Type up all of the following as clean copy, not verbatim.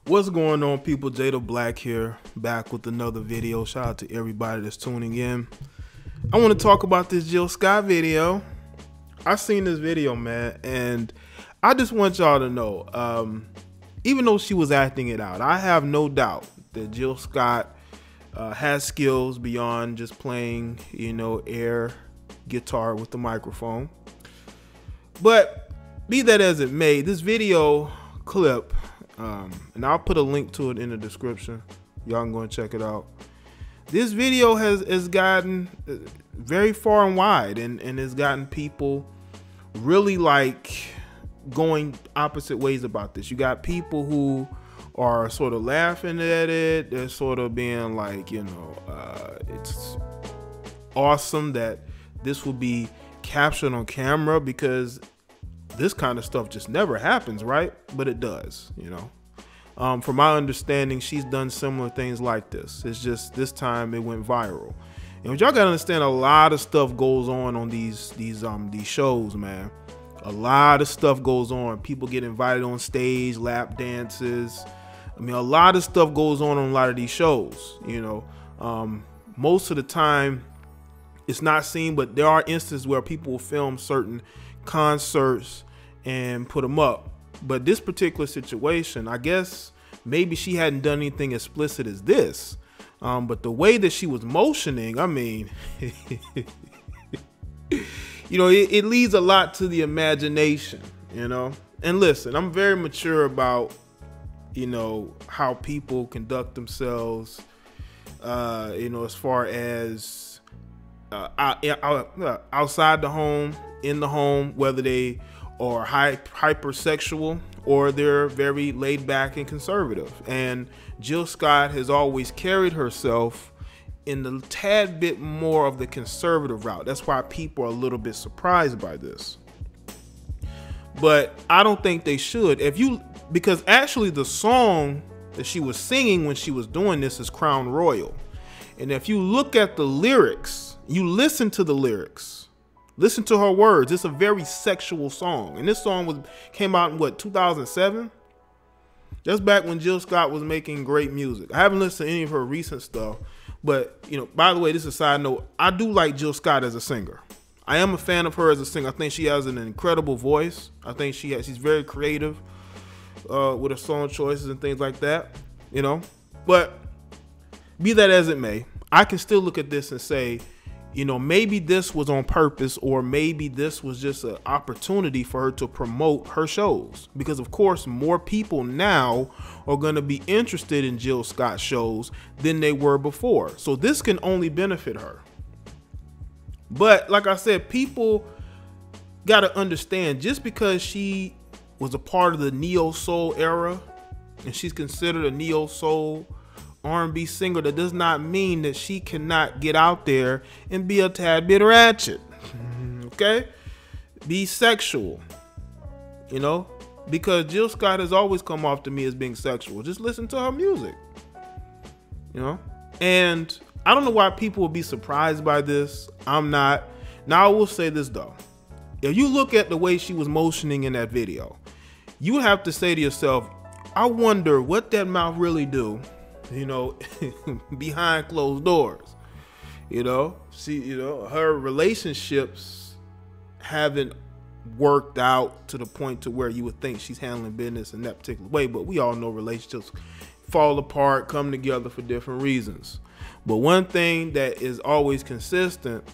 What's going on, people? Jada Black here, back with another video. Shout out to everybody that's tuning in. I want to talk about this Jill Scott video. I seen this video, man, and I just want y'all to know, even though she was acting it out, I have no doubt that Jill Scott has skills beyond just playing, air guitar with the microphone. But be that as it may, this video clip, and I'll put a link to it in the description. Y'all can go and check it out. This video has gotten very far and wide, and has gotten people really like going opposite ways about this. You got people who are sort of laughing at it. They're sort of being like, it's awesome that this will be captured on camera because this kind of stuff just never happens, right? But it does, From my understanding, she's done similar things like this. It's just this time it went viral. And y'all gotta understand, a lot of stuff goes on these shows, man. A lot of stuff goes on. People get invited on stage, lap dances. I mean, a lot of stuff goes on a lot of these shows. Most of the time, it's not seen, but there are instances where people will film certain concerts and put them up. But this particular situation, I guess maybe she hadn't done anything explicit as this, but the way that she was motioning, I mean, it leaves a lot to the imagination, and listen, I'm very mature about how people conduct themselves, as far as outside the home, in the home, whether they are hypersexual or they're very laid back and conservative. And Jill Scott has always carried herself in the tad bit more of the conservative route. That's why people are a little bit surprised by this. But I don't think they should. Because actually the song that she was singing when she was doing this is Crown Royal. And if you look at the lyrics, you listen to the lyrics, listen to her words, it's a very sexual song. And this song came out in what, 2007? That's back when Jill Scott was making great music. I haven't listened to any of her recent stuff, but by the way, this is a side note, I do like Jill Scott as a singer. I am a fan of her as a singer. I think she has an incredible voice. I think she's very creative with her song choices and things like that, But be that as it may, I can still look at this and say, maybe this was on purpose, or maybe this was just an opportunity for her to promote her shows. Because of course, more people now are going to be interested in Jill Scott shows than they were before. So this can only benefit her. But like I said, people got to understand, just because she was a part of the neo-soul era and she's considered a neo-soul R&B singer, that does not mean that she cannot get out there and be a tad bit ratchet. Okay? Be sexual. Because Jill Scott has always come off to me as being sexual. Just listen to her music. And I don't know why people would be surprised by this. I'm not. Now I will say this though. If you look at the way she was motioning in that video, you would have to say to yourself, I wonder what that mouth really do, behind closed doors. Her relationships haven't worked out to the point to where you would think she's handling business in that particular way. But we all know relationships fall apart, come together for different reasons. But one thing that is always consistent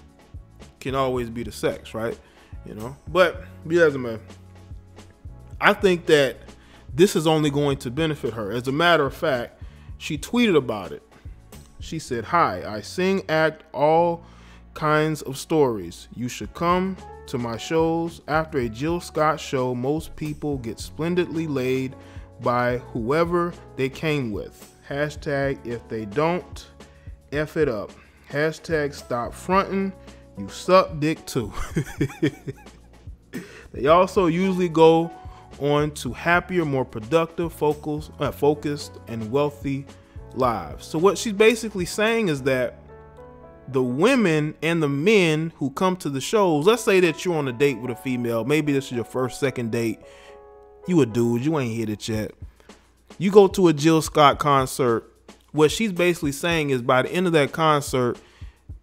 can always be the sex, right? But be as it may, I think that this is only going to benefit her. As a matter of fact, she tweeted about it. She said, "Hi, I sing, act, all kinds of stories. You should come to my shows. After a Jill Scott show, most people get splendidly laid by whoever they came with. Hashtag if they don't, F it up. Hashtag stop fronting. You suck dick too." They also usually go on to happier, more productive, focused, and wealthy lives. So what she's basically saying is that the women and the men who come to the shows, let's say that you're on a date with a female, maybe this is your first, second date, you a dude, you ain't hit it yet. You go to a Jill Scott concert, what she's basically saying is by the end of that concert,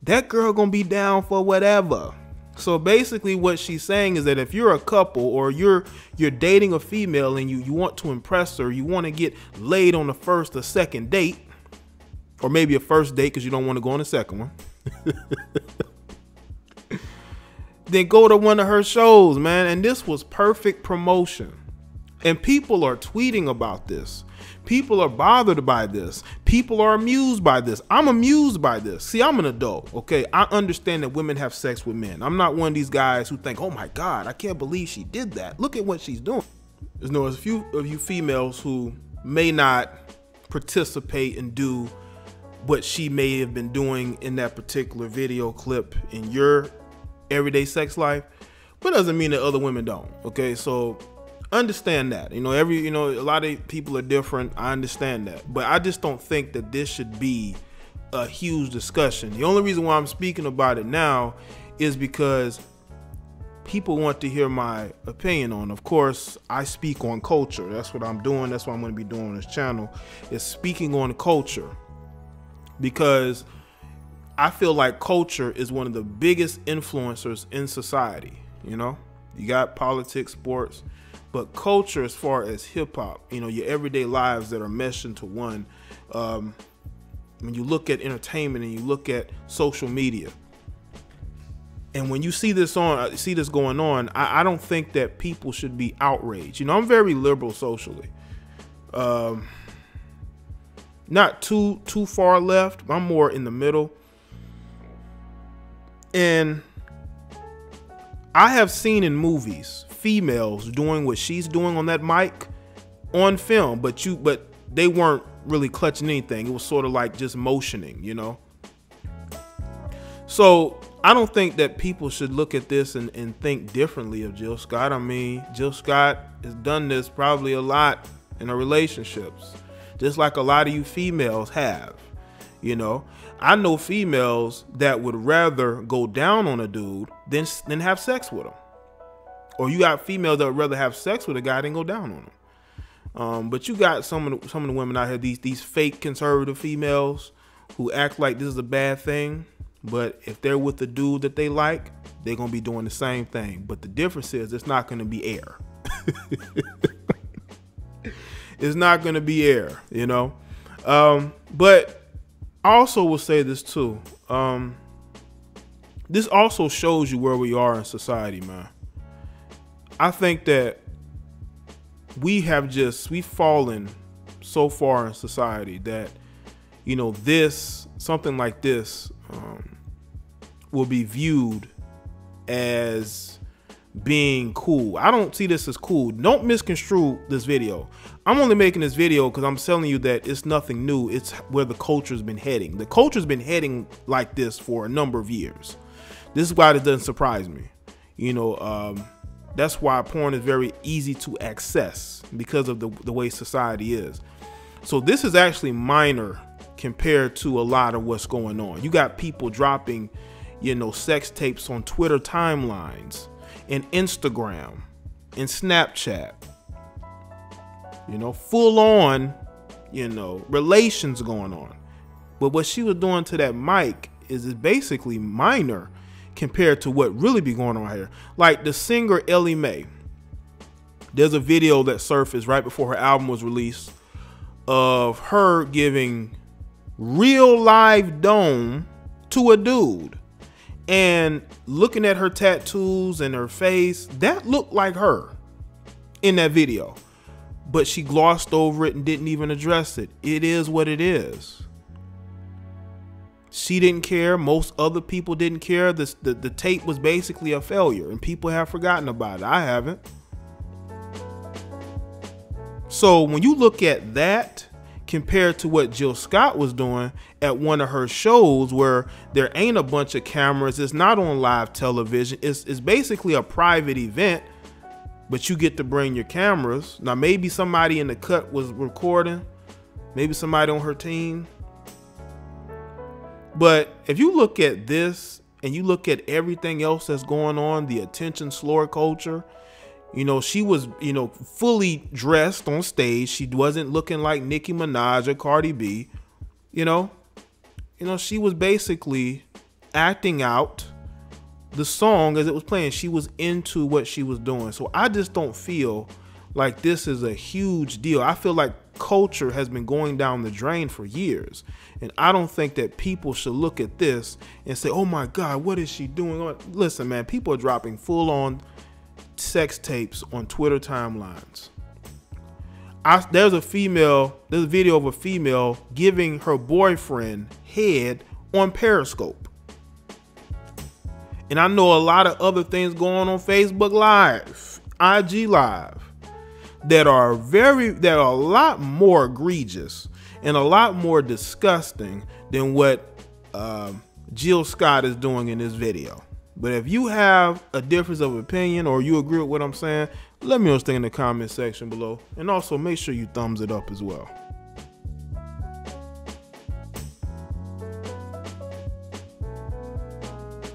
that girl gonna be down for whatever. So basically what she's saying is that if you're a couple or you're dating a female and you want to impress her, you want to get laid on the first or second date, or maybe a first date because you don't want to go on a second one, then go to one of her shows, man. And this was perfect promotion. And people are tweeting about this. People are bothered by this. People are amused by this. I'm amused by this. See, I'm an adult, okay? I understand that women have sex with men. I'm not one of these guys who think, oh my God, I can't believe she did that. Look at what she's doing. There's a few of you females who may not participate and do what she may have been doing in that particular video clip in your everyday sex life, but doesn't mean that other women don't, okay? So understand that, a lot of people are different. I understand that, but I just don't think that this should be a huge discussion. The only reason why I'm speaking about it now is because people want to hear my opinion on. Of course, I speak on culture. That's what I'm doing. That's what I'm going to be doing on this channel, is speaking on culture, because I feel like culture is one of the biggest influencers in society. You got politics, sports, but culture, as far as hip hop, your everyday lives that are meshed into one. When you look at entertainment and you look at social media, and when you see this going on, I don't think that people should be outraged. I'm very liberal socially, not too far left. I'm more in the middle, and I have seen in movies females doing what she's doing on that mic on film, but they weren't really clutching anything. It was sort of like just motioning, So I don't think that people should look at this and think differently of Jill Scott. I mean, Jill Scott has done this probably a lot in her relationships, just like a lot of you females have. I know females that would rather go down on a dude than have sex with him. Or you got females that would rather have sex with a guy than go down on him. But you got some of the women out here, these fake conservative females who act like this is a bad thing. But if they're with the dude that they like, they're going to be doing the same thing. But the difference is it's not going to be air. It's not going to be air, But I also will say this too. This also shows you where we are in society, man. I think that we've fallen so far in society that, something like this will be viewed as being cool. I don't see this as cool. Don't misconstrue this video. I'm only making this video because I'm telling you that it's nothing new. It's where the culture's been heading. The culture's been heading like this for a number of years. This is why it doesn't surprise me. That's why porn is very easy to access, because of the way society is. So this is actually minor compared to a lot of what's going on. You got people dropping, sex tapes on Twitter timelines and Instagram and Snapchat, full on, relations going on. But what she was doing to that mic is basically minor compared to what really be going on here. Like the singer Ellie Mae, there's a video that surfaced right before her album was released of her giving real live dome to a dude, and looking at her tattoos and her face, that looked like her in that video, but she glossed over it and didn't even address it. It is what it is. She didn't care. Most other people didn't care. The tape was basically a failure, and people have forgotten about it. I haven't. So when you look at that compared to what Jill Scott was doing at one of her shows, where there ain't a bunch of cameras, it's not on live television, it's basically a private event, but you get to bring your cameras. Now maybe somebody in the cut was recording, maybe somebody on her team. But if you look at this and you look at everything else that's going on, the attention slur culture, You know, she was, you know, fully dressed on stage. She wasn't looking like Nicki Minaj or Cardi B. You know, she was basically acting out the song as it was playing. She was into what she was doing. So I just don't feel like this is a huge deal. I feel like culture has been going down the drain for years. And I don't think that people should look at this and say, oh my God, what is she doing? Listen, man, people are dropping full on sex tapes on Twitter timelines. There's a video of a female giving her boyfriend head on Periscope. And I know a lot of other things going on Facebook Live, IG Live, that are a lot more egregious and a lot more disgusting than what Jill Scott is doing in this video. But if you have a difference of opinion or you agree with what I'm saying, let me know in the comment section below. And also make sure you thumbs it up as well.